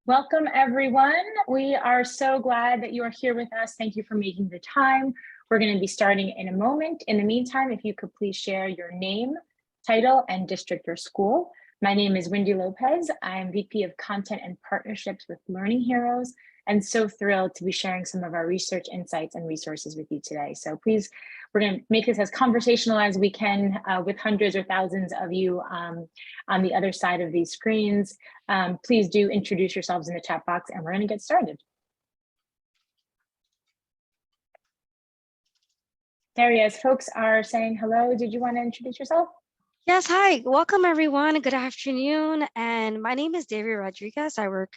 Welcome, everyone. We are so glad that you are here with us. Thank you for making the time. We're going to be starting in a moment. In the meantime, if you could please share your name, title, and district or school. My name is Wendy Lopez. I'm VP of Content and Partnerships with Learning Heroes, and so thrilled to be sharing some of our research insights and resources with you today. So please, we're going to make this as conversational as we can with hundreds or thousands of you on the other side of these screens. Please do introduce yourselves in the chat box and we're going to get started. Terry, as folks are saying hello, did you want to introduce yourself? Yes, hi. Welcome, everyone. Good afternoon. And my name is Davia Rodriguez. I work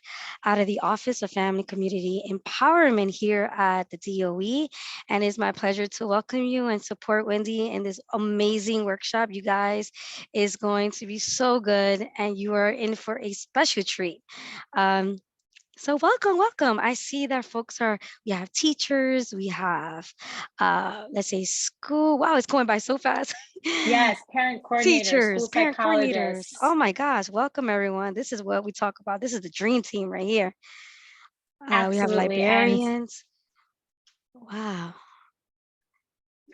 out of the Office of Family Community Empowerment here at the DOE. And it's my pleasure to welcome you and support Wendy in this amazing workshop. You guys is going to be so good and you are in for a special treat. So welcome. I see that we have teachers, we have, let's say school. Wow, it's going by so fast. Yes, parent coordinators, school Teachers, parent coordinators. psychologists. Oh my gosh, welcome everyone. This is what we talk about. This is the dream team right here. We have Absolutely. And librarians. Wow.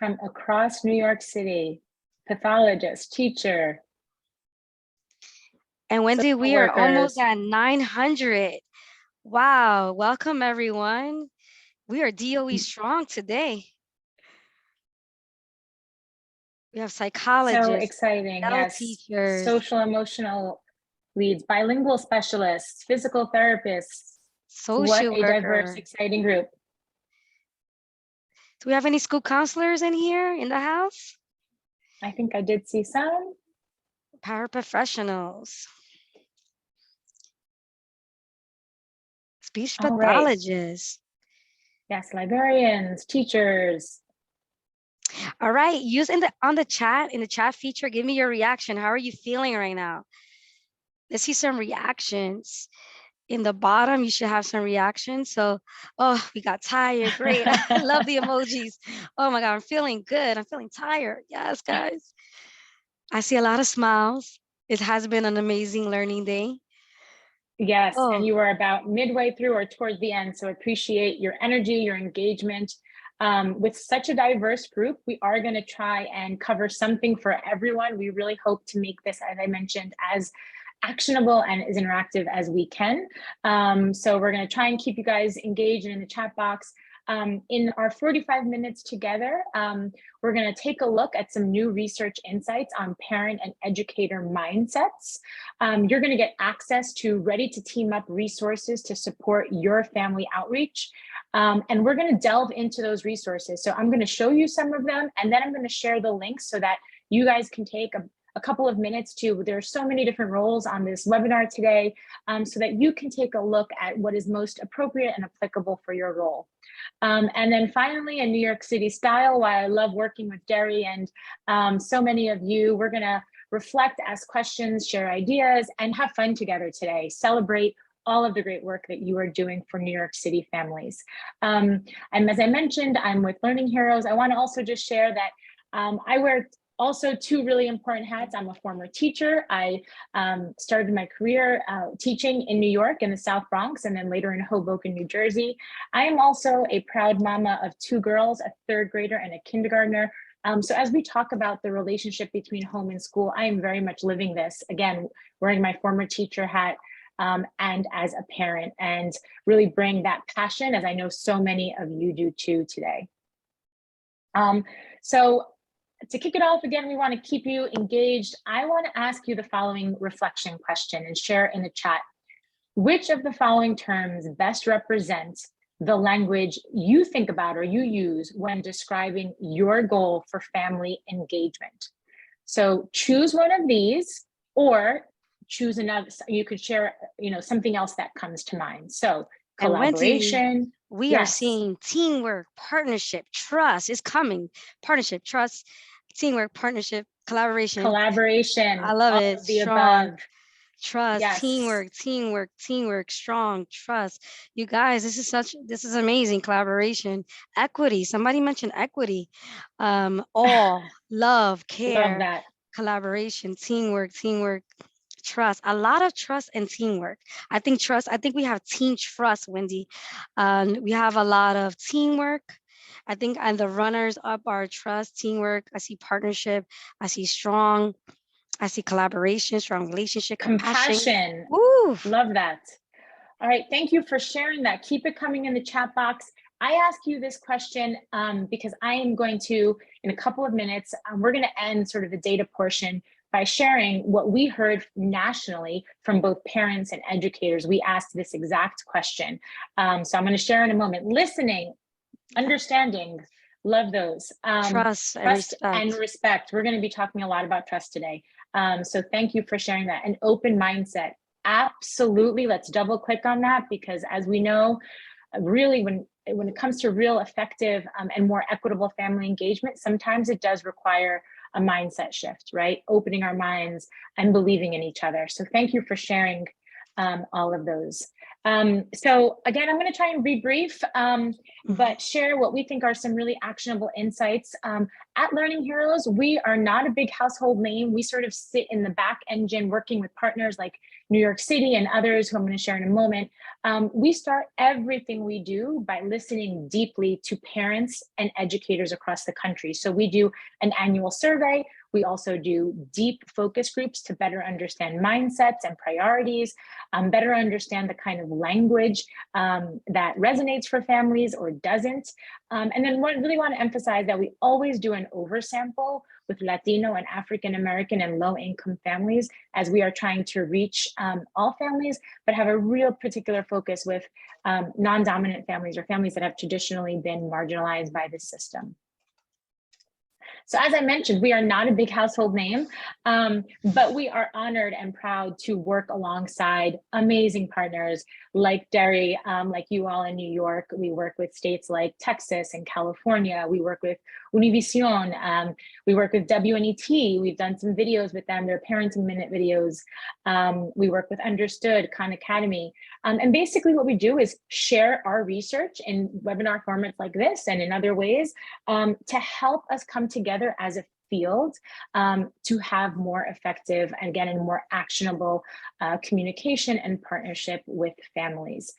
from across New York City, pathologist, teacher. And Wendy, we are almost workers. at 900. Wow, welcome everyone. We are DOE strong today. We have psychologists, So exciting, yes. teachers, social emotional leads, bilingual specialists, physical therapists. What social a diverse, exciting group. Do we have any school counselors in here in the house? I think I did see some. Paraprofessionals. Speech All pathologists. Right. Yes, librarians, teachers. All right, on the chat feature, give me your reaction. How are you feeling right now? Let's see some reactions. In the bottom, you should have some reactions. So, oh, we got tired. Great. I love the emojis. Oh my God, I'm feeling good. I'm feeling tired. Yes, guys. I see a lot of smiles. It has been an amazing learning day. Yes, and you are about midway through or towards the end. So appreciate your energy, your engagement. With such a diverse group, we are going to try and cover something for everyone. We really hope to make this, as I mentioned, as actionable and as interactive as we can. So we're going to try and keep you guys engaged in the chat box. In our 45 minutes together, we're going to take a look at some new research insights on parent and educator mindsets. You're going to get access to ready to team up resources to support your family outreach. And we're going to delve into those resources. So I'm going to show you some of them, and then I'm going to share the links so that you guys can take a couple of minutes to, there are so many different roles on this webinar today, so that you can take a look at what is most appropriate and applicable for your role. And then finally, in New York City style, while I love working with Derry and so many of you, we're going to reflect, ask questions, share ideas, and have fun together today. Celebrate all of the great work that you are doing for New York City families. And as I mentioned, I'm with Learning Heroes. I want to also just share that I wear also two really important hats. I'm a former teacher. I started my career teaching in New York in the South Bronx and then later in Hoboken, New Jersey. I am also a proud mama of two girls, a third grader and a kindergartner. So as we talk about the relationship between home and school, I am very much living this, again, wearing my former teacher hat and as a parent, and really bring that passion, as I know so many of you do too today. So to kick it off, again, we want to keep you engaged. I want to ask you the following reflection question and share in the chat. Which of the following terms best represent the language you think about or you use when describing your goal for family engagement? So choose one of these or choose another. You could share, something else that comes to mind. So collaboration. We are seeing teamwork, partnership, trust is coming. Partnership, trust, teamwork, partnership, collaboration. I love it. The strong. Above. Trust, Yes. teamwork, strong, trust. You guys, this is amazing. Collaboration, equity. Somebody mentioned equity. All, love, care, love that. collaboration, teamwork, trust, a lot of trust and teamwork. I think we have team trust, Wendy. We have a lot of teamwork. I think, and the runners up are trust, teamwork. I see partnership. I see strong. I see collaboration, strong relationship, compassion. Woo! Love that. All right, thank you for sharing that. Keep it coming in the chat box. I ask you this question because I am going to, in a couple of minutes, we're going to end sort of the data portion by sharing what we heard nationally from both parents and educators. We asked this exact question. So I'm going to share in a moment. Listening, understanding, love those. Trust and respect. We're going to be talking a lot about trust today. So thank you for sharing that. An open mindset. Absolutely. Let's double click on that, because as we know, really when it comes to real effective and more equitable family engagement, sometimes it does require a mindset shift, right? Opening our minds and believing in each other. So thank you for sharing all of those. So again, I'm going to try and be brief, but share what we think are some really actionable insights. At Learning Heroes, we are not a big household name. We sort of sit in the back engine working with partners like New York City and others who I'm going to share in a moment. We start everything we do by listening deeply to parents and educators across the country. So we do an annual survey. We also do deep focus groups to better understand mindsets and priorities, better understand the kind of language that resonates for families or doesn't. And then really want to emphasize that we always do an oversample with Latino and African American and low income families, as we are trying to reach all families, but have a real particular focus with non-dominant families or families that have traditionally been marginalized by the system. So as I mentioned, we are not a big household name, but we are honored and proud to work alongside amazing partners like Derry, like you all in New York. We work with states like Texas and California. We work with Univision. We work with WNET. We've done some videos with them. They're Parenting Minute videos. We work with Understood, Khan Academy. And basically what we do is share our research in webinar formats like this and in other ways to help us come together as a field to have more effective and again, and more actionable communication and partnership with families.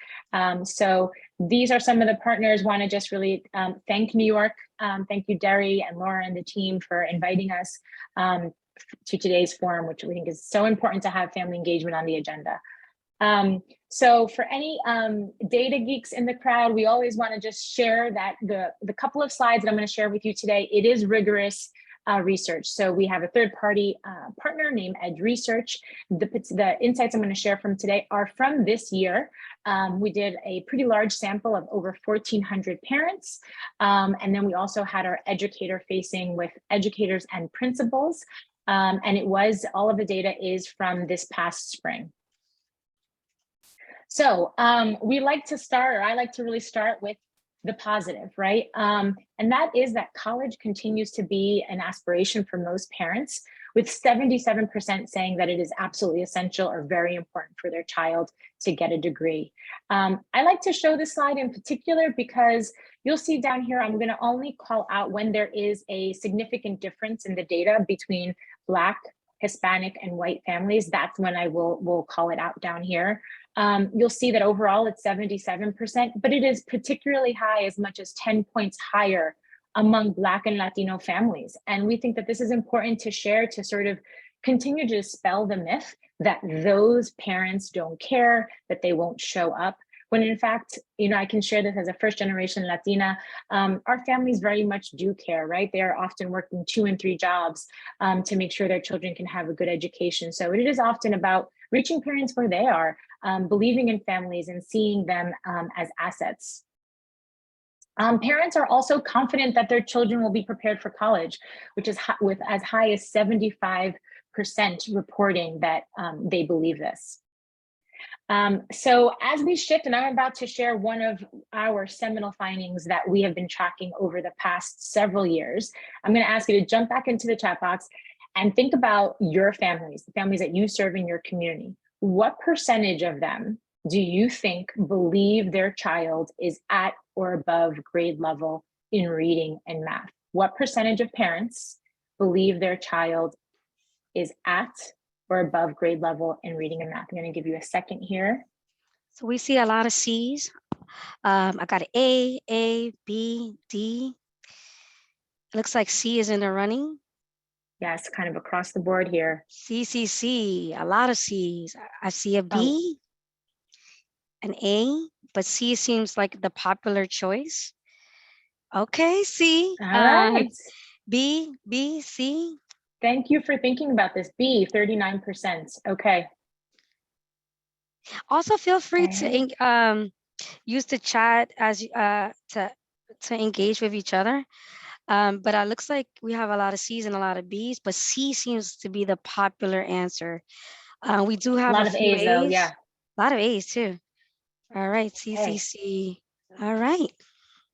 So these are some of the partners. Want to just really thank New York. Thank you, Derry and Laura and the team for inviting us to today's forum, which we think is so important to have family engagement on the agenda. So for any data geeks in the crowd, we always want to just share that the couple of slides that I'm going to share with you today, it is rigorous research. So we have a third-party partner named Edge Research. The insights I'm going to share from today are from this year. We did a pretty large sample of over 1,400 parents. And then we also had our educator facing with educators and principals. And all of the data is from this past spring. So we like to start, or I like to really start with the positive, right? And that is that college continues to be an aspiration for most parents, with 77% saying that it is absolutely essential or very important for their child to get a degree. I like to show this slide in particular because you'll see down here, I'm gonna only call out when there is a significant difference in the data between Black, Hispanic, and white families. That's when I will call it out down here. You'll see that overall it's 77%, but it is particularly high, as much as 10 points higher among Black and Latino families. And we think that this is important to share to sort of continue to dispel the myth that those parents don't care, that they won't show up. When in fact, I can share this as a first generation Latina, our families very much do care, right? They are often working 2 and 3 jobs to make sure their children can have a good education. So it is often about reaching parents where they are, believing in families and seeing them as assets. Parents are also confident that their children will be prepared for college, which is with as high as 75% reporting that they believe this. So as we shift, and I'm about to share one of our seminal findings that we have been tracking over the past several years, I'm going to ask you to jump back into the chat box and think about your families, the families that you serve in your community. What percentage of them do you think believe their child is at or above grade level in reading and math? What percentage of parents believe their child is at or above grade level in reading and math. I'm going to give you a second here. So we see a lot of C's. I got an A, B, D. It looks like C is in the running. Yes, kind of across the board here. C, a lot of C's. I see a B, an A, but C seems like the popular choice. Okay, C. All right. B, C. Thank you for thinking about this. B, 39%. Okay. Also, feel free to use the chat as to engage with each other. But it looks like we have a lot of C's and a lot of B's, but C seems to be the popular answer. We do have a lot of A's, though. Yeah. A lot of A's too. All right, C, Okay. C, C. All right.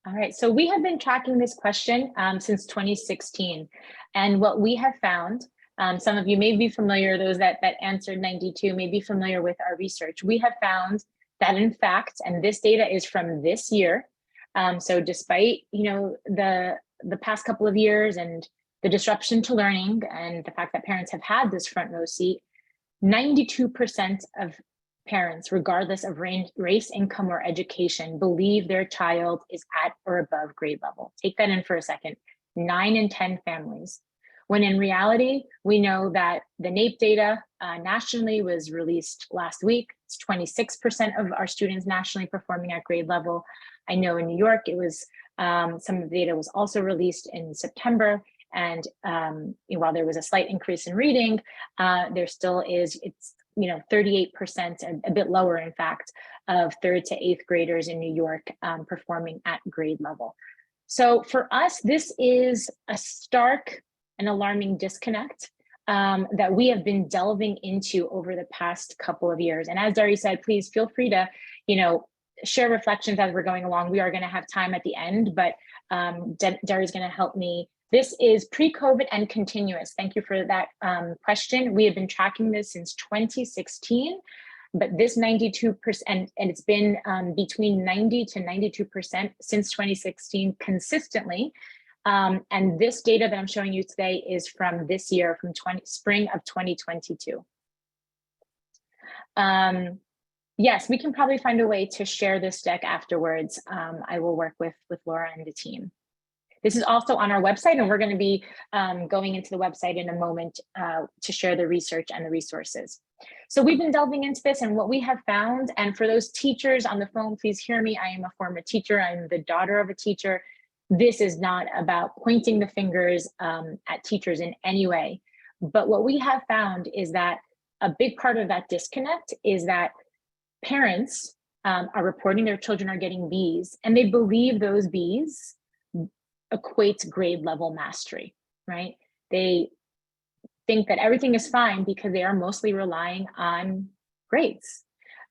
All right, so we have been tracking this question since 2016. And what we have found, some of you may be familiar, those that answered 92 may be familiar with our research. We have found that in fact, and this data is from this year, so despite the past couple of years and the disruption to learning and the fact that parents have had this front row seat, 92% of parents, regardless of race, income, or education, believe their child is at or above grade level. Take that in for a second. 9 in 10 families. When in reality, we know that the NAEP data nationally was released last week. It's 26% of our students nationally performing at grade level. I know in New York, it was some of the data was also released in September. And while there was a slight increase in reading, there still is, it's 38%, a bit lower, in fact, of 3rd to 8th graders in New York performing at grade level. So for us, this is a stark and alarming disconnect that we have been delving into over the past couple of years. And as Dari said, please feel free to, share reflections as we're going along. We are going to have time at the end, but Dari's going to help me. This is pre-COVID and continuous. Thank you for that question. We have been tracking this since 2016, but this 92%, and it's been between 90 to 92% since 2016 consistently. And this data that I'm showing you today is from this year, from spring of 2022. Yes, we can probably find a way to share this deck afterwards. I will work with Laura and the team. This is also on our website, and we're going to be going into the website in a moment to share the research and the resources. So we've been delving into this, and what we have found, and for those teachers on the phone, please hear me. I am a former teacher. I'm the daughter of a teacher. This is not about pointing the fingers at teachers in any way. But what we have found is that a big part of that disconnect is that parents are reporting their children are getting Bs, and they believe those Bs equates grade level mastery, right? They think that everything is fine because they are mostly relying on grades.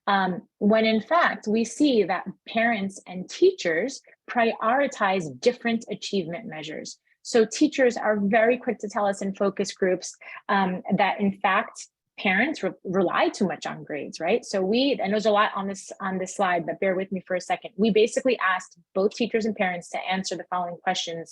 When in fact, we see that parents and teachers prioritize different achievement measures. So teachers are very quick to tell us in focus groups that in fact, parents rely too much on grades, right? So and there's a lot on this slide, but bear with me for a second. We basically asked both teachers and parents to answer the following question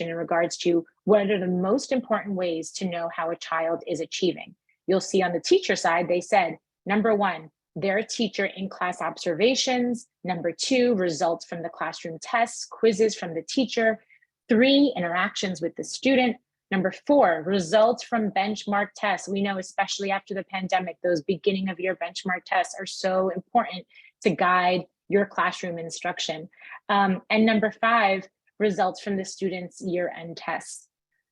in regards to what are the most important ways to know how a child is achieving. You'll see on the teacher side, they said, number 1, their teacher in class observations. Number 2, results from the classroom tests, quizzes from the teacher. 3, interactions with the student. Number 4, results from benchmark tests. We know, especially after the pandemic, those beginning of year benchmark tests are so important to guide your classroom instruction. And number 5, results from the students' year-end tests.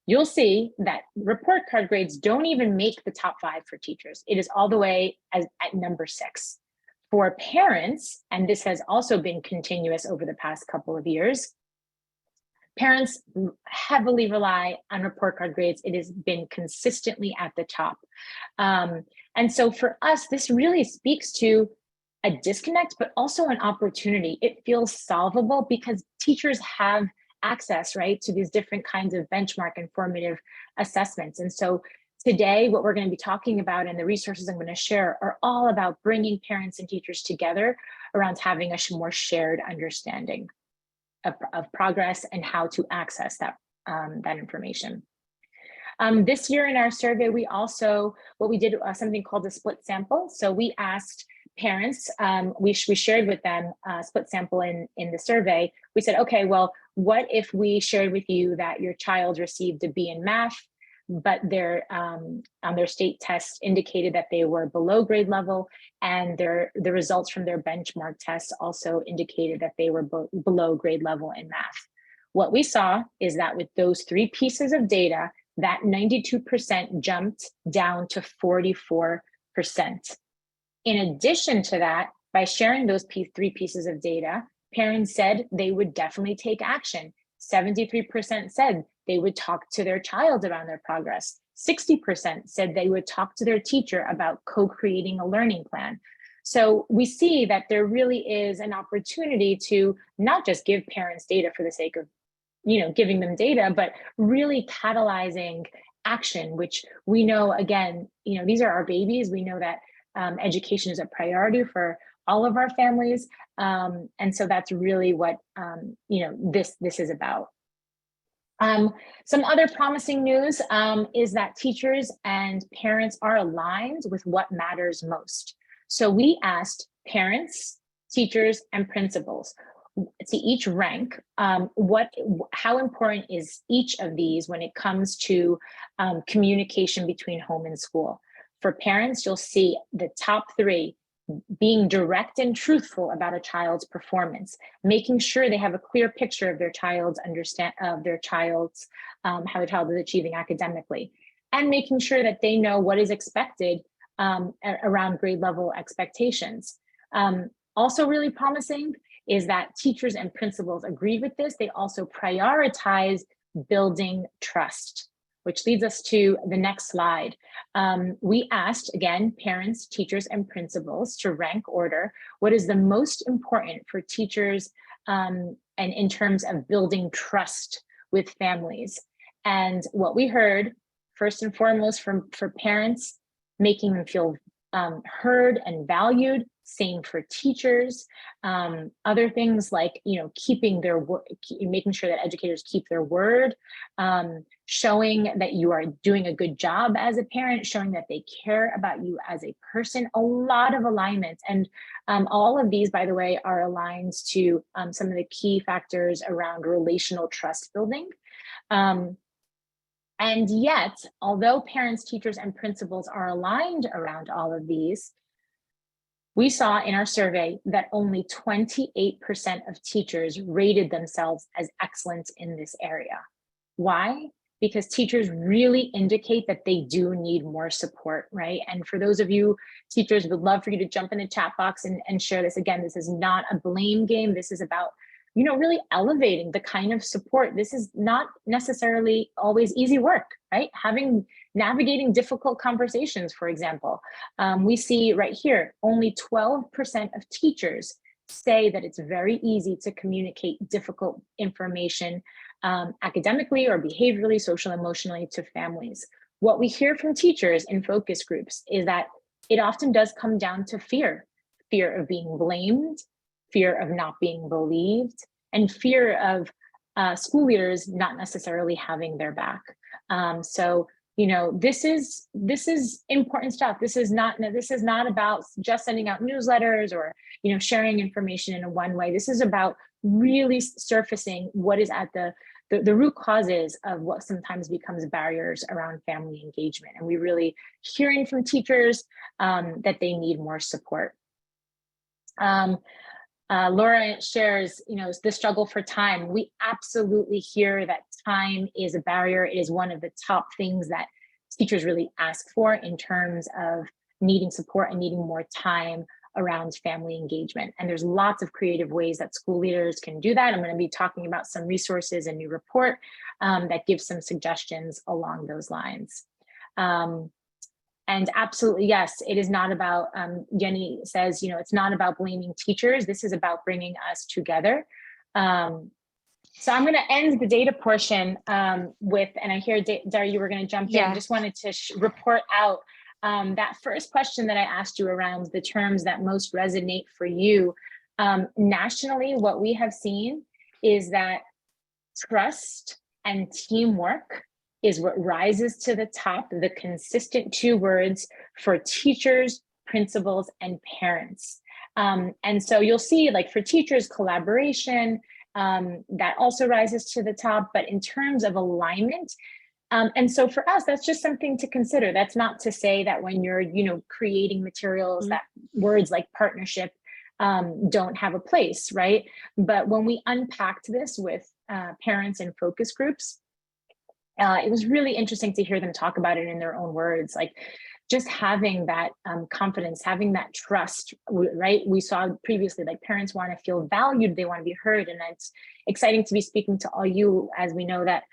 You'll see that report card grades don't even make the top 5 for teachers. It is all the way at number 6. For parents, and this has also been continuous over the past couple of years, parents heavily rely on report card grades. It has been consistently at the top. And so for us, this really speaks to a disconnect, but also an opportunity. It feels solvable because teachers have access, right, to these different kinds of benchmark and formative assessments. And so today, what we're going to be talking about and the resources I'm going to share are all about bringing parents and teachers together around having a more shared understanding of progress and how to access that information. This year in our survey, we also, what we did something called a split sample. So we asked parents, we shared with them a split sample in the survey. We said, okay, well, what if we shared with you that your child received a B in math, but their on their state test indicated that they were below grade level, and the results from their benchmark tests also indicated that they were below grade level in math. What we saw is that with those 3 pieces of data, that 92% jumped down to 44%. In addition to that, by sharing those 3 pieces of data, parents said they would definitely take action. 73% said they would talk to their child around their progress. 60% said they would talk to their teacher about co-creating a learning plan. So we see that there really is an opportunity to not just give parents data for the sake of, giving them data, but really catalyzing action, which we know, again, these are our babies. We know that education is a priority for all of our families. And so that's really what, this is about. Some other promising news is that teachers and parents are aligned with what matters most. So we asked parents, teachers, and principals to each rank how important is each of these when it comes to communication between home and school. For parents, you'll see the top 3: being direct and truthful about a child's performance, making sure they have a clear picture of their child's how the child is achieving academically, and making sure that they know what is expected around grade level expectations. Also really promising is that teachers and principals agree with this. They also prioritize building trust, which leads us to the next slide. We asked, again, parents, teachers, and principals to rank order what is the most important for teachers and in terms of building trust with families. And what we heard, first and foremost, for parents, making them feel heard and valued. Same for teachers. Other things like, keeping their making sure that educators keep their word, showing that you are doing a good job as a parent, showing that they care about you as a person. A lot of alignment, and all of these, by the way, are aligned to some of the key factors around relational trust building. And yet, although parents, teachers, and principals are aligned around all of these, we saw in our survey that only 28% of teachers rated themselves as excellent in this area. Why? Because teachers really indicate that they do need more support, right? And for those of you teachers, would love for you to jump in the chat box and share this. Again, this is not a blame game. This is about, really elevating the kind of support. This is not necessarily always easy work, right? Navigating difficult conversations, for example. We see right here, only 12% of teachers say that it's very easy to communicate difficult information academically or behaviorally, social, emotionally to families. What we hear from teachers in focus groups is that it often does come down to fear of being blamed, fear of not being believed, and fear of school leaders not necessarily having their back. So, this is important stuff. This is not about just sending out newsletters or, sharing information in a one way. This is about really surfacing what is at the root causes of what sometimes becomes barriers around family engagement. And we really hearing from teachers that they need more support. Laura shares, the struggle for time. We absolutely hear that time is a barrier. It is one of the top things that teachers really ask for in terms of needing support and needing more time around family engagement. And there's lots of creative ways that school leaders can do that. I'm going to be talking about some resources and new report that gives some suggestions along those lines. And absolutely, yes, it is not about, Jenny says, it's not about blaming teachers. This is about bringing us together. So I'm going to end the data portion with, and I hear, Daria, you were going to jump in. I just wanted to report out that first question that I asked you around the terms that most resonate for you. Nationally, what we have seen is that trust and teamwork is what rises to the top, the consistent 2 words for teachers, principals, and parents. And so you'll see, like, for teachers, collaboration, that also rises to the top. But in terms of alignment, and so for us, that's just something to consider. That's not to say that when you're, creating materials, that words like partnership don't have a place, right? But when we unpacked this with parents and focus groups, it was really interesting to hear them talk about it in their own words, like just having that confidence, having that trust, right? We saw previously, like, parents want to feel valued, they want to be heard. And it's exciting to be speaking to all you, as we know that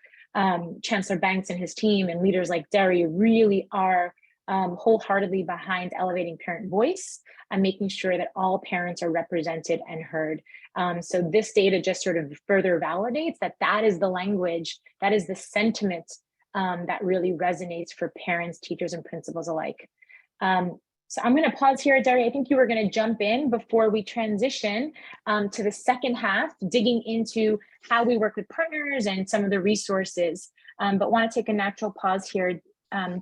Chancellor Banks and his team and leaders like Derry really are wholeheartedly behind elevating parent voice and making sure that all parents are represented and heard. So this data just sort of further validates that that is the language, that is the sentiment that really resonates for parents, teachers, and principals alike. So I'm going to pause here, Derry. I think you were going to jump in before we transition to the second half, digging into how we work with partners and some of the resources, but want to take a natural pause here.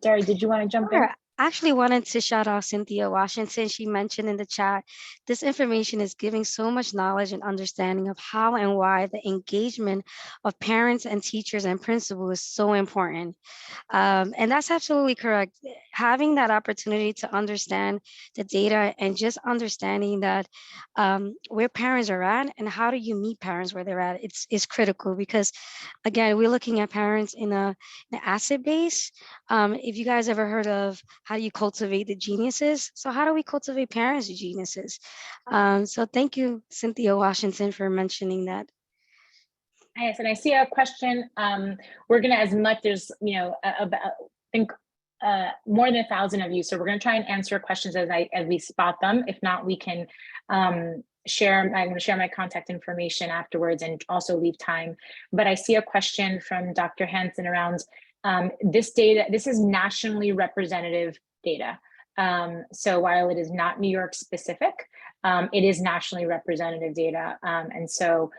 Derry, did you want to jump in? I actually wanted to shout out Cynthia Washington. She mentioned in the chat, this information is giving so much knowledge and understanding of how and why the engagement of parents and teachers and principals is so important. And that's absolutely correct. Having that opportunity to understand the data and just understanding that where parents are at and how do you meet parents where they're at, it's critical, because again, we're looking at parents in an asset base. If you guys ever heard of how do you cultivate the geniuses? So how do we cultivate parents' geniuses? So thank you, Cynthia Washington, for mentioning that. Yes, and I see a question. We're gonna, as much as, about, I think more than 1,000 of you. So we're gonna try and answer questions as we spot them. If not, we can share. I'm gonna share my contact information afterwards and also leave time. But I see a question from Dr. Hansen around this data. This is nationally representative data. So while it is not New York specific, it is nationally representative data. And so,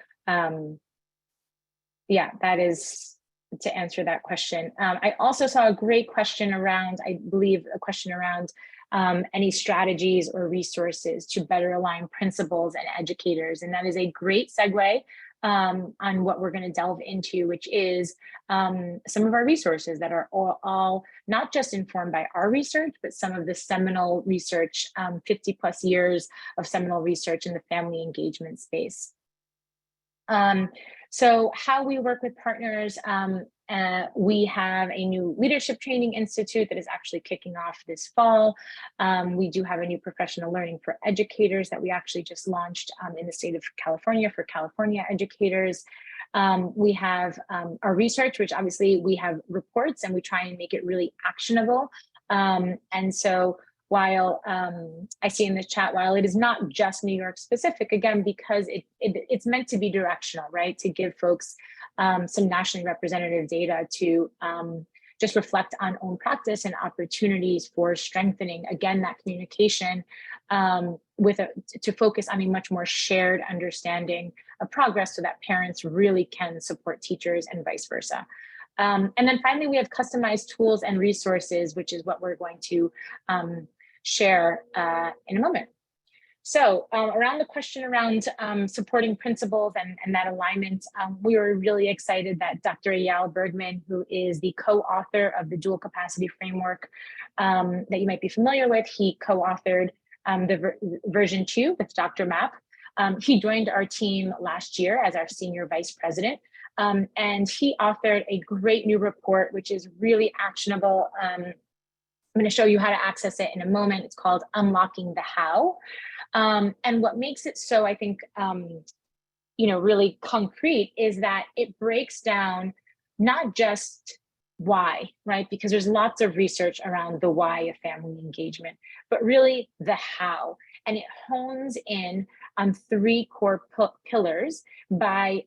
yeah, that is to answer that question. I also saw a great question around, I believe a question around any strategies or resources to better align principals and educators. And that is a great segue on what we're going to delve into, which is some of our resources that are all not just informed by our research, but some of the seminal research, 50 plus years of seminal research in the family engagement space. So how we work with partners, we have a new leadership training institute that is actually kicking off this fall. We do have a new professional learning for educators that we actually just launched in the state of California for California educators. We have our research, which obviously we have reports and we try and make it really actionable. And so while I see in the chat, while it is not just New York specific, again, because it's meant to be directional, right? To give folks some nationally representative data to just reflect on own practice and opportunities for strengthening, again, that communication to focus on a much more shared understanding of progress so that parents really can support teachers and vice versa. And then finally, we have customized tools and resources, which is what we're going to share in a moment. So around the question around supporting principals and that alignment, we were really excited that Dr. Eyal Bergman, who is the co-author of the Dual Capacity Framework that you might be familiar with, he co-authored the version 2 with Dr. Mapp. He joined our team last year as our senior vice president, and he authored a great new report, which is really actionable. I'm going to show you how to access it in a moment. It's called Unlocking the How. And what makes it so, I think, really concrete is that it breaks down not just why, right? Because there's lots of research around the why of family engagement, but really the how. And it hones in on 3 core pillars by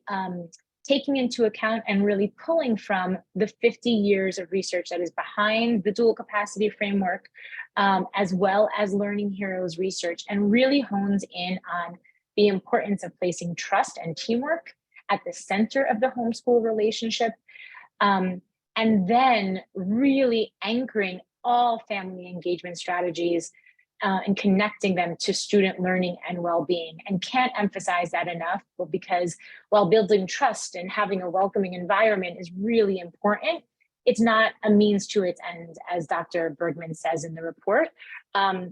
taking into account and really pulling from the 50 years of research that is behind the Dual Capacity Framework, as well as Learning Heroes research, and really hones in on the importance of placing trust and teamwork at the center of the homeschool relationship. and then really anchoring all family engagement strategies and connecting them to student learning and well-being. And can't emphasize that enough, because while building trust and having a welcoming environment is really important, it's not a means to its end, as Dr. Bergman says in the report.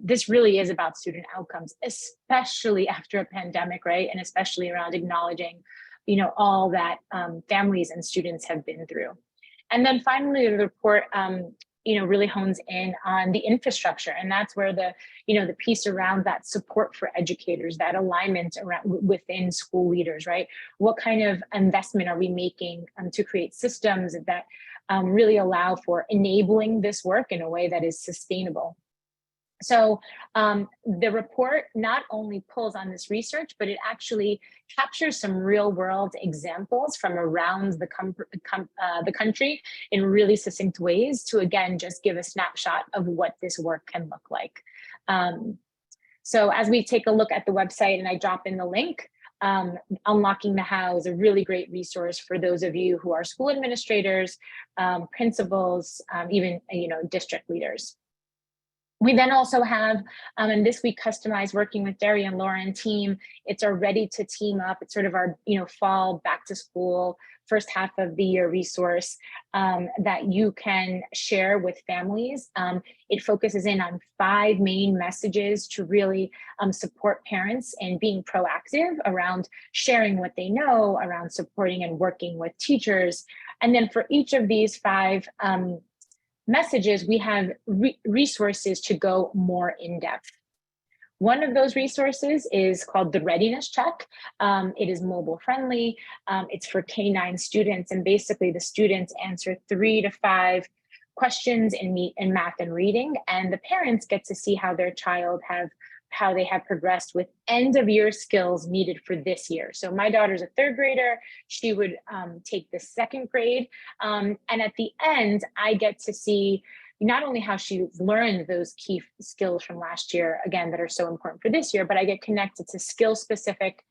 This really is about student outcomes, especially after a pandemic, right? And especially around acknowledging, all that families and students have been through. And then finally, the report, really hones in on the infrastructure, and that's where the piece around that support for educators, that alignment around within school leaders, right? What kind of investment are we making to create systems that really allow for enabling this work in a way that is sustainable? So the report not only pulls on this research, but it actually captures some real world examples from around the country in really succinct ways to, again, just give a snapshot of what this work can look like. So as we take a look at the website, and I drop in the link, Unlocking the How is a really great resource for those of you who are school administrators, principals, even district leaders. We then also have, and this we customize working with Derry and Laura and team. It's our Ready to Team Up. It's sort of our fall back to school, first half of the year resource that you can share with families. It focuses in on 5 main messages to really support parents in being proactive around sharing what they know, around supporting and working with teachers. And then for each of these 5 messages, we have resources to go more in depth. One of those resources is called the Readiness Check. It is mobile friendly. It's for K-9 students, and basically the students answer 3 to 5 questions in math and reading, and the parents get to see how their child how they have progressed with end of year skills needed for this year. So my daughter's a 3rd grader. She would take the 2nd grade. And at the end, I get to see not only how she's learned those key skills from last year, again, that are so important for this year, but I get connected to skill specific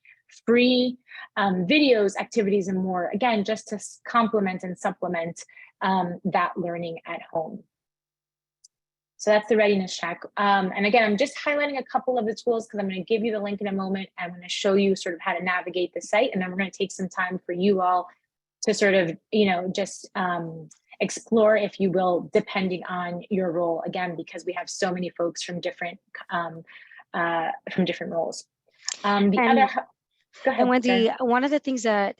free videos, activities, and more, again, just to complement and supplement that learning at home. So that's the Readiness Check. And again, I'm just highlighting a couple of the tools because I'm going to give you the link in a moment. I'm going to show you sort of how to navigate the site. And then we're going to take some time for you all to sort of, just explore, if you will, depending on your role, again, because we have so many folks from different roles. Go ahead, and Wendy, Sarah. one of the things that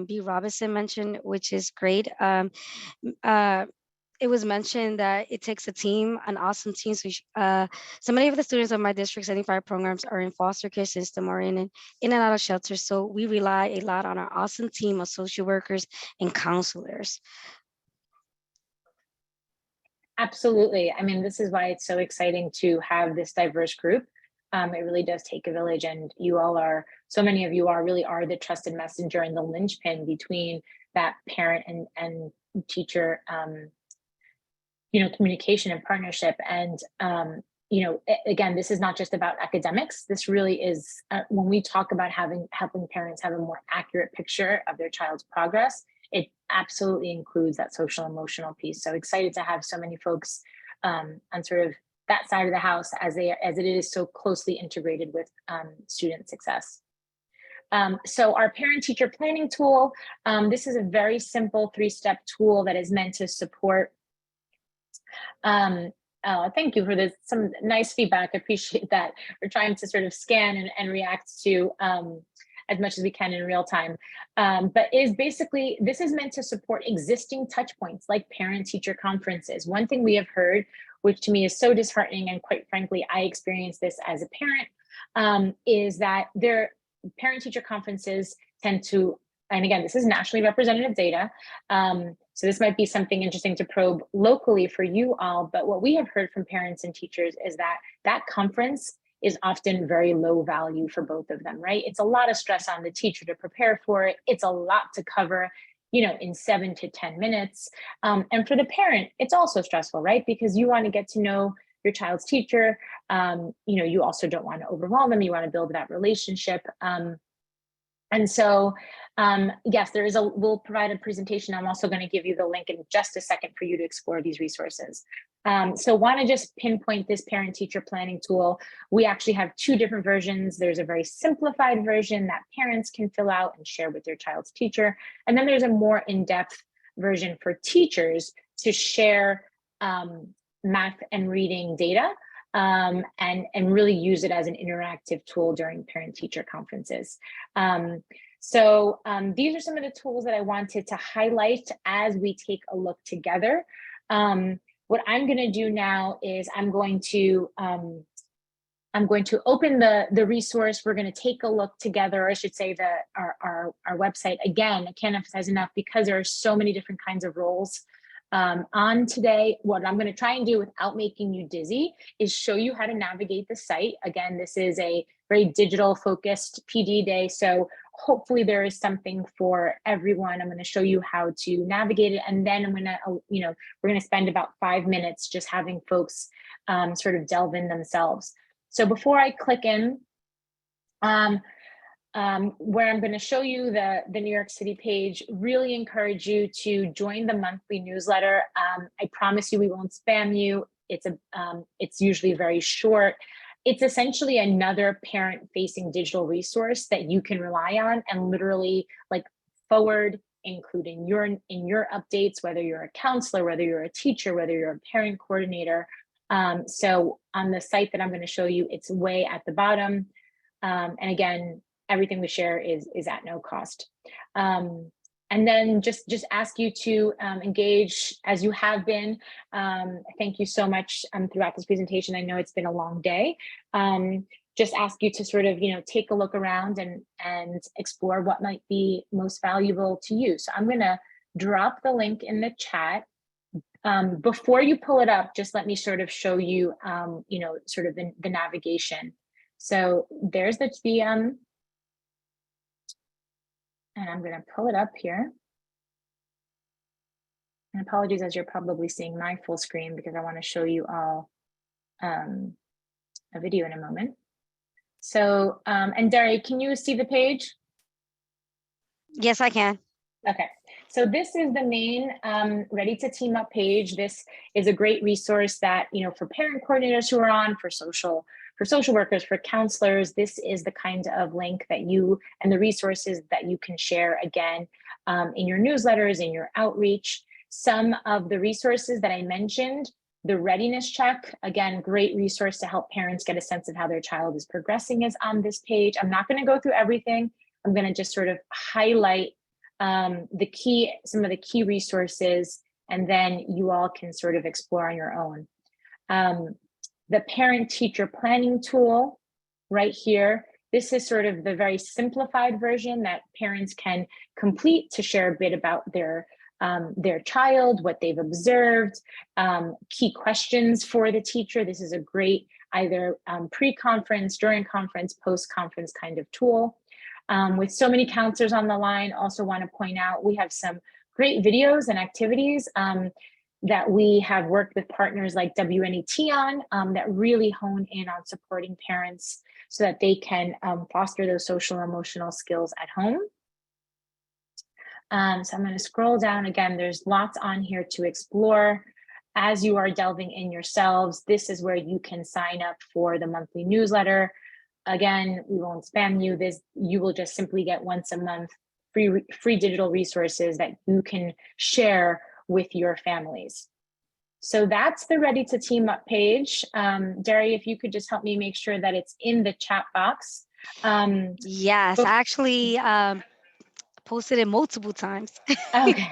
B. Robinson mentioned, which is great, it was mentioned that it takes a team, an awesome team. So many of the students of my district 75 programs are in foster care system or in and out of shelters. So we rely a lot on our awesome team of social workers and counselors. Absolutely. I mean, this is why it's so exciting to have this diverse group. It really does take a village, and so many of you really are the trusted messenger and the linchpin between that parent and teacher communication and partnership. And, again, this is not just about academics. This really is, when we talk about helping parents have a more accurate picture of their child's progress, it absolutely includes that social emotional piece. So excited to have so many folks on sort of that side of the house as it is so closely integrated with student success. So our parent teacher planning tool, this is a very simple 3-step tool that is meant to support. Thank you for some nice feedback. I appreciate that. We're trying to sort of scan and react to as much as we can in real time. But this is meant to support existing touch points like parent-teacher conferences. One thing we have heard, which to me is so disheartening, and quite frankly, I experienced this as a parent, is that their parent-teacher conferences tend to, and again, this is nationally representative data, so this might be something interesting to probe locally for you all, but what we have heard from parents and teachers is that conference is often very low value for both of them, right? It's a lot of stress on the teacher to prepare for it. It's a lot to cover, in 7 to 10 minutes. And for the parent, it's also stressful, right? Because you want to get to know your child's teacher. You also don't want to overwhelm them. You want to build that relationship. And so, yes, we'll provide a presentation. I'm also going to give you the link in just a second for you to explore these resources. So want to just pinpoint this parent-teacher planning tool. We actually have two different versions. There's a very simplified version that parents can fill out and share with their child's teacher. And then there's a more in-depth version for teachers to share math and reading data and really use it as an interactive tool during parent-teacher conferences. So these are some of the tools that I wanted to highlight as we take a look together. What I'm going to do now is I'm going to open the resource. We're going to take a look together, or I should say our website. Again, I can't emphasize enough, because there are so many different kinds of roles on today. What I'm going to try and do without making you dizzy is show you how to navigate the site. Again, this is a very digital focused PD day, so hopefully there is something for everyone. I'm going to show you how to navigate it, and then I'm going to, we're going to spend about 5 minutes just having folks sort of delve in themselves. So before I click in, where I'm going to show you the New York City page, really encourage you to join the monthly newsletter. I promise you we won't spam you. It's usually very short. It's essentially another parent-facing digital resource that you can rely on and literally like forward, include in your updates, whether you're a counselor, whether you're a teacher, whether you're a parent coordinator. So on the site that I'm going to show you, it's way at the bottom. And again, everything we share is at no cost. And then just ask you to engage as you have been. Thank you so much throughout this presentation. I know it's been a long day. Just ask you to sort of, take a look around and explore what might be most valuable to you. So I'm gonna drop the link in the chat. Before you pull it up, just let me sort of show you, sort of the navigation. So there's the and I'm going to pull it up here. And apologies, as you're probably seeing my full screen, because I want to show you all a video in a moment. So, and Dari, can you see the page? Yes, I can. Okay, so this is the main Ready to Team Up page. This is a great resource that, for parent coordinators who are on, for social workers, for counselors. This is the kind of link that you and the resources that you can share again in your newsletters, in your outreach. Some of the resources that I mentioned, the readiness check, again, great resource to help parents get a sense of how their child is progressing, is on this page. I'm not going to go through everything. I'm going to just sort of highlight some of the key resources, and then you all can sort of explore on your own. The parent-teacher planning tool right here. This is sort of the very simplified version that parents can complete to share a bit about their child, what they've observed, key questions for the teacher. This is a great either pre-conference, during conference, post-conference kind of tool. With so many counselors on the line, also want to point out we have some great videos and activities that we have worked with partners like WNET on that really hone in on supporting parents so that they can foster those social and emotional skills at home. So I'm going to scroll down again. There's lots on here to explore. As you are delving in yourselves, this is where you can sign up for the monthly newsletter. Again, we won't spam you. You will just simply get once a month free digital resources that you can share with your families. So that's the Ready to Team Up page. Dari, if you could just help me make sure that it's in the chat box. Yes, I actually posted it multiple times. Okay.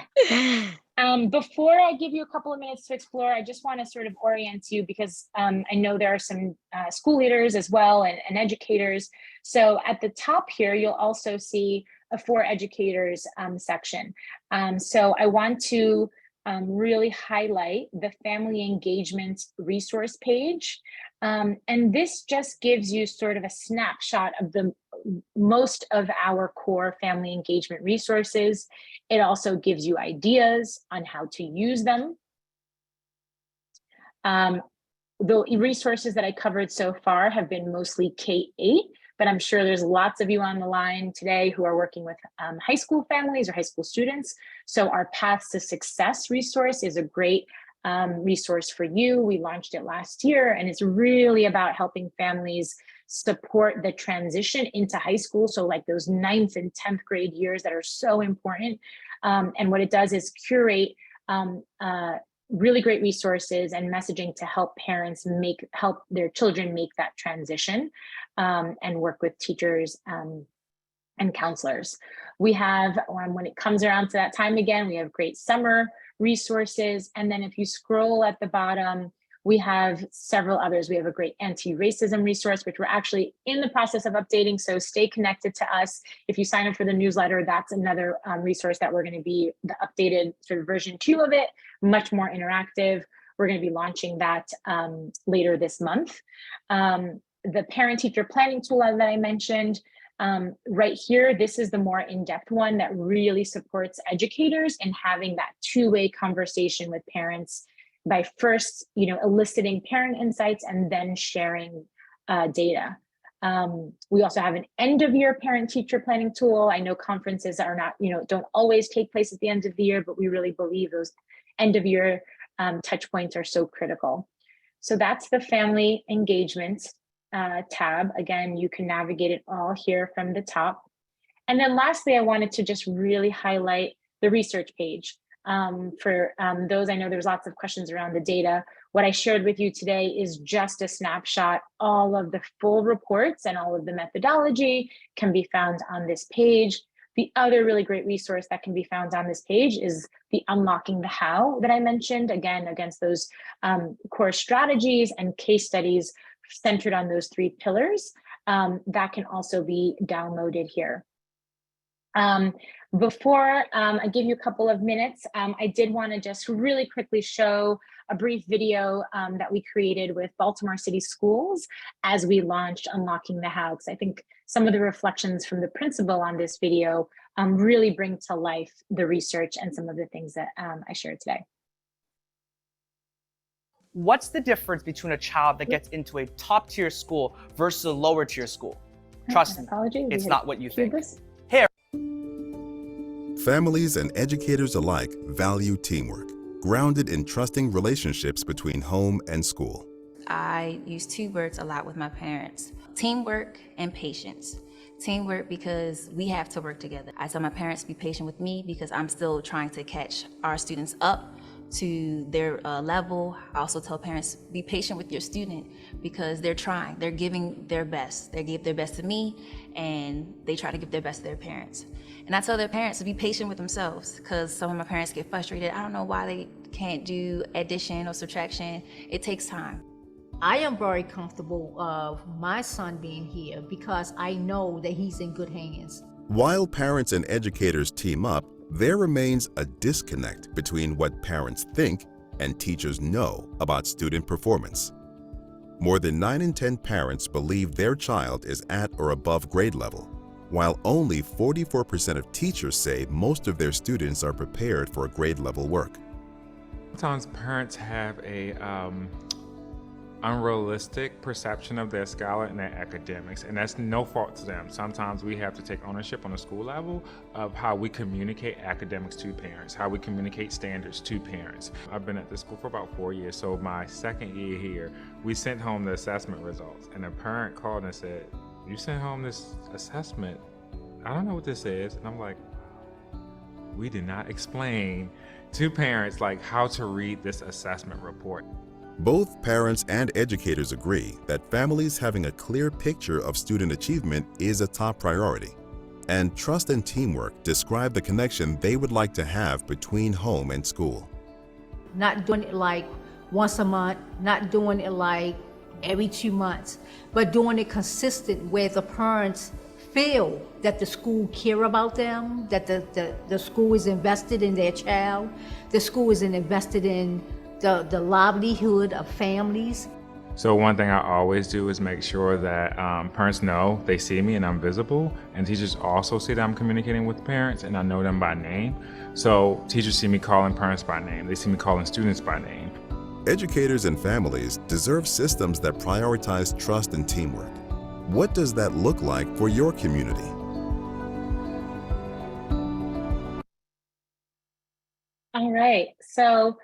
Before I give you a couple of minutes to explore, I just want to sort of orient you, because I know there are some school leaders as well and educators. So at the top here, you'll also see a for educators section. So I want to really highlight the family engagement resource page. And this just gives you sort of a snapshot of most of our core family engagement resources. It also gives you ideas on how to use them. The resources that I covered so far have been mostly K-8, but I'm sure there's lots of you on the line today who are working with high school families or high school students. So our Paths to Success resource is a great resource for you. We launched it last year, and it's really about helping families support the transition into high school. So like those 9th and 10th grade years that are so important. And what it does is curate really great resources and messaging to help parents help their children make that transition, and work with teachers and counselors. We have, when it comes around to that time again, we have great summer resources. And then if you scroll at the bottom, we have several others. We have a great anti-racism resource, which we're actually in the process of updating. So stay connected to us. If you sign up for the newsletter, that's another resource that we're going to be the updated sort of version 2 of it, much more interactive. We're going to be launching that later this month. The parent-teacher planning tool that I mentioned, right here, this is the more in-depth one that really supports educators in having that two-way conversation with parents by first, eliciting parent insights and then sharing data. We also have an end-of-year parent-teacher planning tool. I know conferences are not, don't always take place at the end of the year, but we really believe those end-of-year touch points are so critical. So that's the family engagement tab. Again, you can navigate it all here from the top. And then lastly, I wanted to just really highlight the research page. For those, I know there's lots of questions around the data. What I shared with you today is just a snapshot. All of the full reports and all of the methodology can be found on this page. The other really great resource that can be found on this page is the Unlocking the How that I mentioned, again, against those core strategies and case studies centered on those 3 pillars. That can also be downloaded here. Before I give you a couple of minutes, I did want to just really quickly show a brief video that we created with Baltimore City Schools as we launched Unlocking the How, because I think some of the reflections from the principal on this video really bring to life the research and some of the things that I shared today. What's the difference between a child that gets into a top-tier school versus a lower-tier school? Trust me, it's not what you think. Families and educators alike value teamwork, grounded in trusting relationships between home and school. I use 2 words a lot with my parents: teamwork and patience. Teamwork because we have to work together. I tell my parents be patient with me because I'm still trying to catch our students up to their level. I also tell parents, be patient with your student because they're trying, they're giving their best. They give their best to me and they try to give their best to their parents. And I tell their parents to be patient with themselves because some of my parents get frustrated. I don't know why they can't do addition or subtraction. It takes time. I am very comfortable of my son being here because I know that he's in good hands. While parents and educators team up, there remains a disconnect between what parents think and teachers know about student performance. More than 9 in 10 parents believe their child is at or above grade level, while only 44% of teachers say most of their students are prepared for grade level work. Sometimes parents have a unrealistic perception of their scholar and their academics, and that's no fault to them. Sometimes we have to take ownership on the school level of how we communicate academics to parents, how we communicate standards to parents. I've been at this school for about 4 years, so my 2nd year here, we sent home the assessment results, and a parent called and said, "You sent home this assessment, I don't know what this is." And I'm like, we did not explain to parents like how to read this assessment report. Both parents and educators agree that families having a clear picture of student achievement is a top priority, and trust and teamwork describe the connection they would like to have between home and school. Not doing it like once a month, not doing it like every 2 months, but doing it consistent where the parents feel that the school care about them, that the school is invested in their child, the school is invested in the livelihood of families. So one thing I always do is make sure that parents know they see me and I'm visible, and teachers also see that I'm communicating with parents and I know them by name. So teachers see me calling parents by name, they see me calling students by name. Educators and families deserve systems that prioritize trust and teamwork. What does that look like for your community? All right, so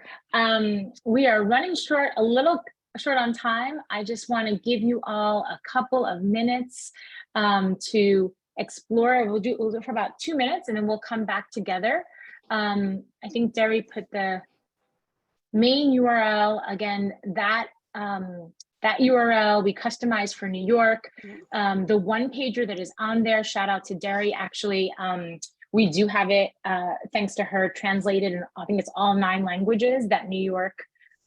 we are running a little short on time. I just want to give you all a couple of minutes to explore. We'll do it for about 2 minutes, and then we'll come back together. I think Derry put the main URL again. That URL we customized for New York. The one pager that is on there. Shout out to Derry. Actually, we do have it, thanks to her, translated in, I think it's all 9 languages that New York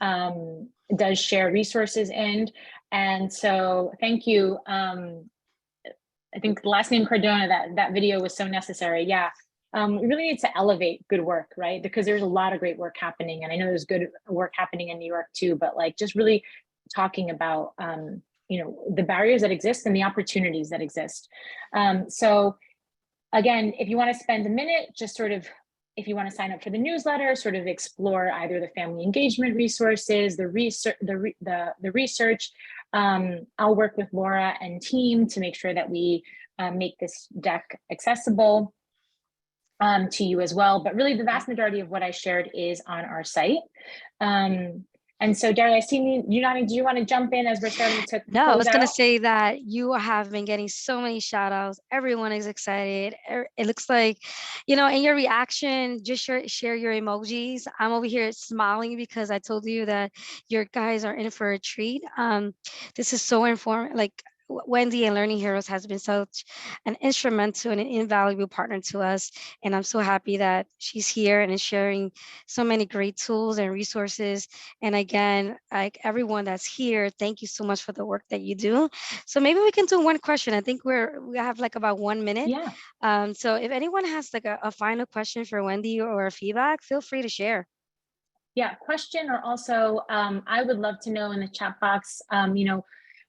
does share resources in. And so thank you. I think the last name Cardona, that video was so necessary. Yeah, we really need to elevate good work, right? Because there's a lot of great work happening. And I know there's good work happening in New York too, but like just really talking about, you know, the barriers that exist and the opportunities that exist. So again, if you want to spend a minute, just sort of, if you want to sign up for the newsletter, sort of explore either the family engagement resources, the research. I'll work with Laura and team to make sure that we make this deck accessible to you as well. But really, the vast majority of what I shared is on our site. And so, Derry, I see you nodding. Do you want to jump in as we're starting to No, I was going to out? say that you have been getting so many shout outs. Everyone is excited. It looks like, you know, in your reaction, just share your emojis. I'm over here smiling because I told you that your guys are in for a treat. This is so informative. Like, Wendy and Learning Heroes has been such an instrumental and an invaluable partner to us. And I'm so happy that she's here and is sharing so many great tools and resources. And again, like everyone that's here, thank you so much for the work that you do. So maybe we can do one question. I think we have like about 1 minute. Yeah. So if anyone has like a final question for Wendy or a feedback, feel free to share. Yeah, question, or also I would love to know in the chat box, you know,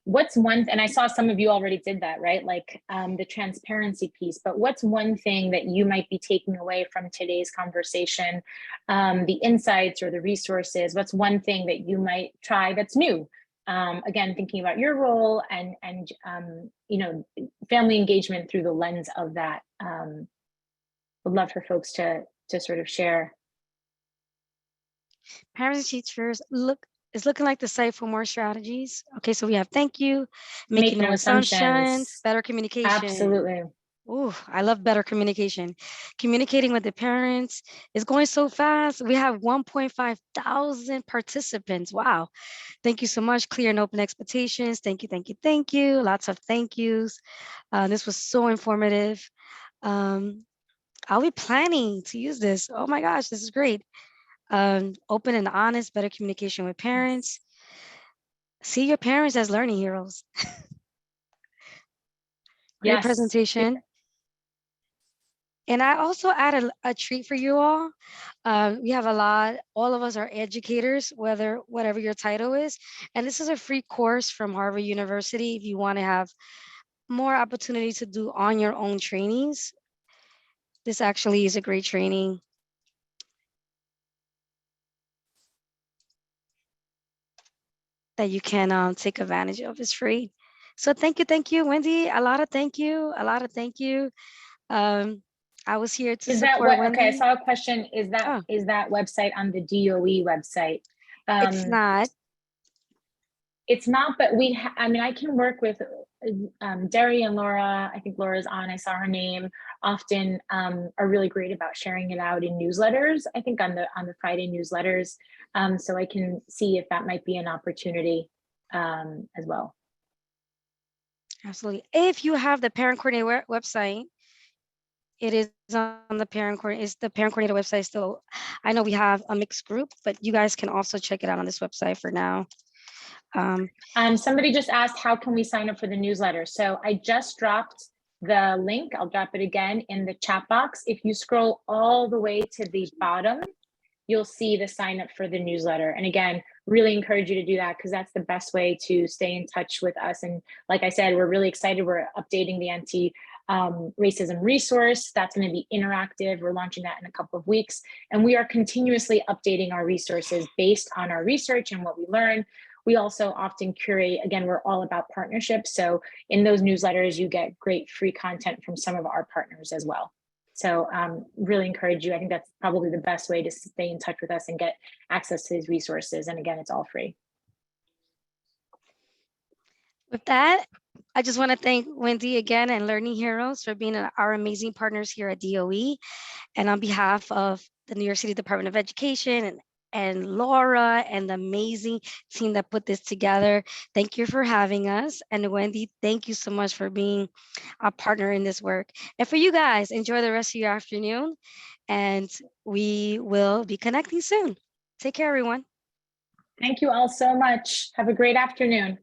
what's one, and I saw some of you already did that, right? Like the transparency piece, but what's one thing that you might be taking away from today's conversation, the insights or the resources? What's one thing that you might try that's new? Again, thinking about your role and you know, family engagement through the lens of that. Would love for folks to sort of share. Parents and teachers, it's looking like the site for more strategies. Okay, so we have thank you, making no assumptions, better communication. Absolutely. Ooh, I love better communication. Communicating with the parents is going so fast. We have 1.5 thousand participants. Wow. Thank you so much. Clear and open expectations. Thank you, thank you, thank you. Lots of thank yous. This was so informative. I'll be planning to use this. Oh my gosh, this is great. Open and honest, better communication with parents. See your parents as learning heroes. Great presentation. And I also added a treat for you all. We have a lot, all of us are educators, whatever your title is. And this is a free course from Harvard University. If you want to have more opportunity to do on your own trainings, this actually is a great training. That you can take advantage of. Is free. So thank you, Wendy. A lot of thank you. I was here to support Wendy. Okay, I saw a question. Is that website on the DOE website? It's not. It's not, but I mean, I can work with Derry and Laura. I think Laura's on. I saw her name. Often are really great about sharing it out in newsletters. I think on the Friday newsletters. So I can see if that might be an opportunity as well. Absolutely. If you have the parent coordinator website, it is on the parent coordinator. Is the parent coordinator website still? I know we have a mixed group, but you guys can also check it out on this website for now. Somebody just asked, how can we sign up for the newsletter? So I just dropped the link. I'll drop it again in the chat box. If you scroll all the way to the bottom, you'll see the sign up for the newsletter. And again, really encourage you to do that because that's the best way to stay in touch with us. And like I said, we're really excited. We're updating the anti-racism resource. That's going to be interactive. We're launching that in a couple of weeks. And we are continuously updating our resources based on our research and what we learn. we also often curate, again, we're all about partnerships. So in those newsletters, you get great free content from some of our partners as well. So really encourage you. I think that's probably the best way to stay in touch with us and get access to these resources. And again, it's all free. With that, I just want to thank Wendy again and Learning Heroes for being our amazing partners here at DOE. And on behalf of the New York City Department of Education and Laura and the amazing team that put this together, thank you for having us. And Wendy, thank you so much for being a partner in this work. And for you guys, enjoy the rest of your afternoon. And we will be connecting soon. Take care, everyone. Thank you all so much. Have a great afternoon.